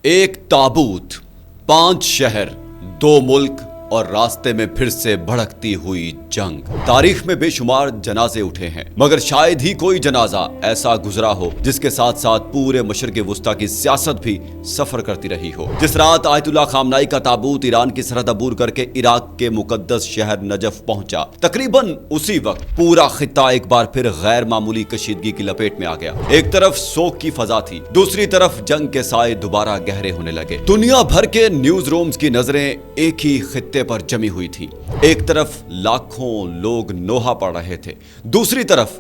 ایک تابوت، 5 شہر، 2 ملک اور راستے میں پھر سے بھڑکتی ہوئی جنگ۔ تاریخ میں بے شمار جنازے اٹھے ہیں، مگر شاید ہی کوئی جنازہ ایسا گزرا ہو جس کے ساتھ ساتھ پورے مشرق وسطیٰ کی سیاست بھی سفر کرتی رہی ہو۔ جس رات آیت اللہ خامنائی کا تابوت ایران کی سرحد عبور کر کے عراق کے مقدس شہر نجف پہنچا، تقریباً اسی وقت پورا خطہ ایک بار پھر غیر معمولی کشیدگی کی لپیٹ میں آ گیا۔ ایک طرف سوگ کی فضا تھی، دوسری طرف جنگ کے سائے دوبارہ گہرے ہونے لگے۔ دنیا بھر کے نیوز رومز کی نظریں ایک ہی خطے پر جمی ہوئی تھی۔ ایک طرف لاکھوں لوگ نوحہ پڑھ رہے تھے، دوسری طرف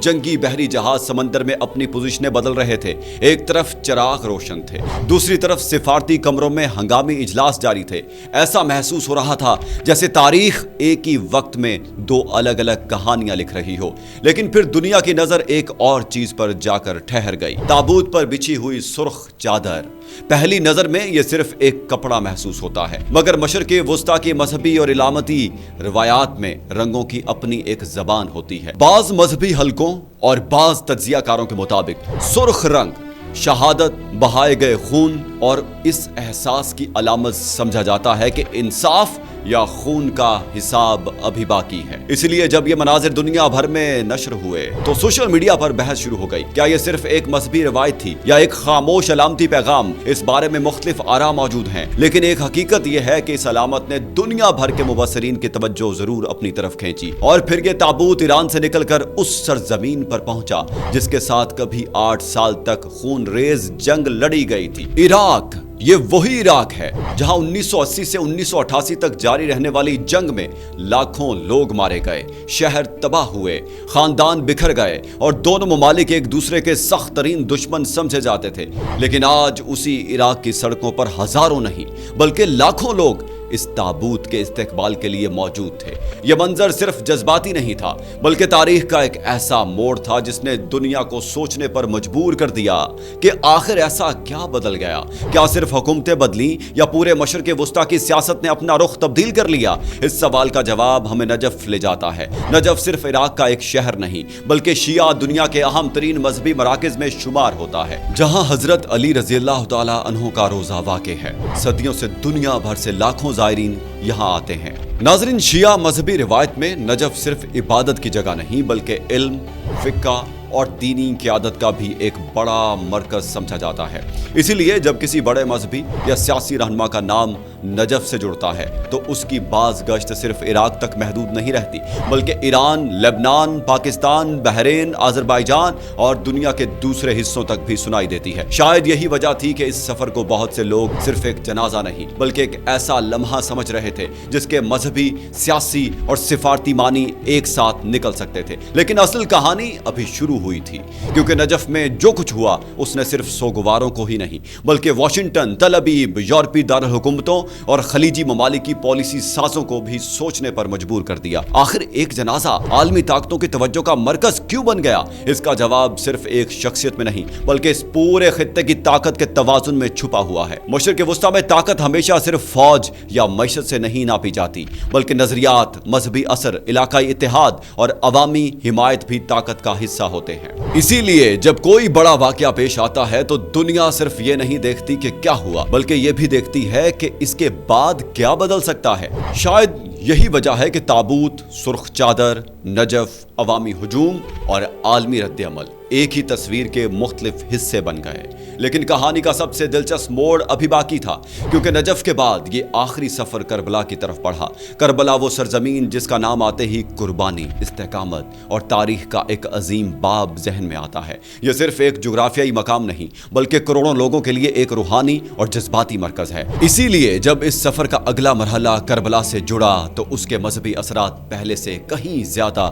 جنگی بحری جہاز سمندر میں اپنی پوزیشنیں بدل رہے تھے۔ ایک طرف چراغ روشن تھے، دوسری طرف سفارتی کمروں میں ہنگامی اجلاس جاری تھے۔ ایسا محسوس ہو رہا تھا جیسے تاریخ ایک ہی وقت میں 2 الگ الگ کہانیاں لکھ رہی ہو۔ لیکن پھر دنیا کی نظر ایک اور چیز پر جا کر ٹھہر گئی۔ تابوت پر بچھی ہوئی سرخ چادر۔ پہلی نظر میں یہ صرف ایک کپڑا محسوس ہوتا ہے، مگر مشرق وسطیٰ کی مذہبی اور علامتی روایات میں رنگوں کی اپنی ایک زبان ہوتی ہے۔ بعض مذہبی حلقوں اور بعض تجزیہ کاروں کے مطابق سرخ رنگ شہادت، بہائے گئے خون اور اس احساس کی علامت سمجھا جاتا ہے کہ انصاف یا خون کا حساب ابھی باقی ہے۔ اس لیے جب یہ مناظر دنیا بھر میں نشر ہوئے تو سوشل میڈیا پر بحث شروع ہو گئی۔ کیا یہ صرف ایک مذہبی روایت تھی یا ایک خاموش علامتی پیغام؟ اس بارے میں مختلف آراء موجود ہیں، لیکن ایک حقیقت یہ ہے کہ اس علامت نے دنیا بھر کے مبصرین کی توجہ ضرور اپنی طرف کھینچی، اور پھر یہ تابوت ایران سے نکل کر اس سرزمین پر پہنچا جس کے ساتھ کبھی 8 سال تک خون ریز جنگ لڑی گئی تھی۔ عراق، یہ وہی عراق ہے جہاں 1980 سے 1988 تک جاری رہنے والی جنگ میں لاکھوں لوگ مارے گئے، شہر تباہ ہوئے، خاندان بکھر گئے اور دونوں ممالک ایک دوسرے کے سخت ترین دشمن سمجھے جاتے تھے۔ لیکن آج اسی عراق کی سڑکوں پر ہزاروں نہیں بلکہ لاکھوں لوگ اس تابوت کے استقبال کے لیے موجود تھے۔ یہ منظر صرف جذباتی نہیں تھا بلکہ تاریخ کا ایک ایسا موڑ تھا جس نے دنیا کو سوچنے پر مجبور کر دیا کہ آخر ایسا کیا بدل گیا؟ کیا صرف حکومتیں بدلیں یا پورے مشرق وسطیٰ کی سیاست نے اپنا رخ تبدیل کر لیا؟ اس سوال کا جواب ہمیں نجف لے جاتا ہے۔ نجف صرف عراق کا ایک شہر نہیں بلکہ شیعہ دنیا کے اہم ترین مذہبی مراکز میں شمار ہوتا ہے، جہاں حضرت علی رضی اللہ تعالیٰ عنہ کا روضہ واقع ہے۔ صدیوں سے دنیا بھر سے لاکھوں زائرین یہاں آتے ہیں۔ ناظرین، شیعہ مذہبی روایت میں نجف صرف عبادت کی جگہ نہیں بلکہ علم، فقہ اور دینی قیادت کا بھی ایک بڑا مرکز سمجھا جاتا ہے۔ اسی لیے جب کسی بڑے مذہبی یا سیاسی رہنما کا نام نجف سے جڑتا ہے تو اس کی باز گشت صرف عراق تک محدود نہیں رہتی بلکہ ایران، لبنان، پاکستان، بحرین، آذربائیجان اور دنیا کے دوسرے حصوں تک بھی سنائی دیتی ہے۔ شاید یہی وجہ تھی کہ اس سفر کو بہت سے لوگ صرف ایک جنازہ نہیں بلکہ ایک ایسا لمحہ سمجھ رہے تھے جس کے مذہبی، سیاسی اور سفارتی معنی ایک ساتھ نکل سکتے تھے۔ لیکن اصل کہانی ابھی شروع ہوئی تھی، کیونکہ نجف میں جو کچھ ہوا اس نے صرف سوگواروں کو ہی نہیں بلکہ واشنگٹن، تل ابیب، یورپی دارالحکومتوں اور خلیجی ممالک کی پالیسی سازوں کو بھی سوچنے پر مجبور کر دیا۔ آخر ایک جنازہ عالمی طاقتوں کی توجہ کا مرکز کیوں بن گیا؟ اس کا جواب صرف ایک شخصیت میں نہیں بلکہ اس پورے خطے کی طاقت کے توازن میں چھپا ہوا ہے۔ مشرق وسطیٰ میں طاقت ہمیشہ صرف فوج یا معیشت سے نہیں ناپی جاتی بلکہ نظریات، مذہبی اثر، علاقائی اتحاد اور عوامی حمایت بھی طاقت کا حصہ ہوتے ہیں۔ اسی لیے جب کوئی بڑا واقعہ پیش آتا ہے تو دنیا صرف یہ نہیں دیکھتی کہ کیا ہوا بلکہ یہ بھی دیکھتی ہے کہ اس کے بعد کیا بدل سکتا ہے۔ شاید یہی وجہ ہے کہ تابوت، سرخ چادر، نجف، عوامی ہجوم اور عالمی رد عمل ایک ہی تصویر کے مختلف حصے بن گئے۔ لیکن کہانی کا سب سے دلچسپ موڑ ابھی باقی تھا، کیونکہ نجف کے بعد یہ آخری سفر کربلا کی طرف بڑھا۔ کربلا وہ سرزمین جس کا نام آتے ہی قربانی، استقامت اور تاریخ کا ایک عظیم باب ذہن میں آتا ہے۔ یہ صرف ایک جغرافیائی مقام نہیں بلکہ کروڑوں لوگوں کے لیے ایک روحانی اور جذباتی مرکز ہے۔ اسی لیے جب اس سفر کا اگلا مرحلہ کربلا سے جڑا تو اس کے مذہبی اثرات پہلے سے کہیں زیادہ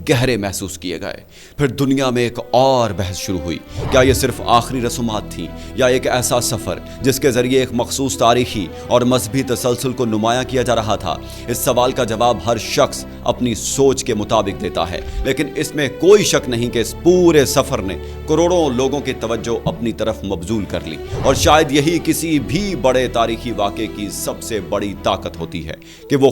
گہرے محسوس کیے گئے۔ پھر دنیا میں ایک اور بحث شروع ہوئی، کیا یہ صرف آخری رسومات تھیں یا ایک ایسا سفر جس کے ذریعے ایک مخصوص تاریخی اور مذہبی تسلسل کو نمایاں کیا جا رہا تھا؟ اس سوال کا جواب ہر شخص اپنی سوچ کے مطابق دیتا ہے، لیکن اس میں کوئی شک نہیں کہ اس پورے سفر نے کروڑوں لوگوں کی توجہ اپنی طرف مبذول کر لی، اور شاید یہی کسی بھی بڑے تاریخی واقعے کی سب سے بڑی طاقت ہوتی ہے کہ وہ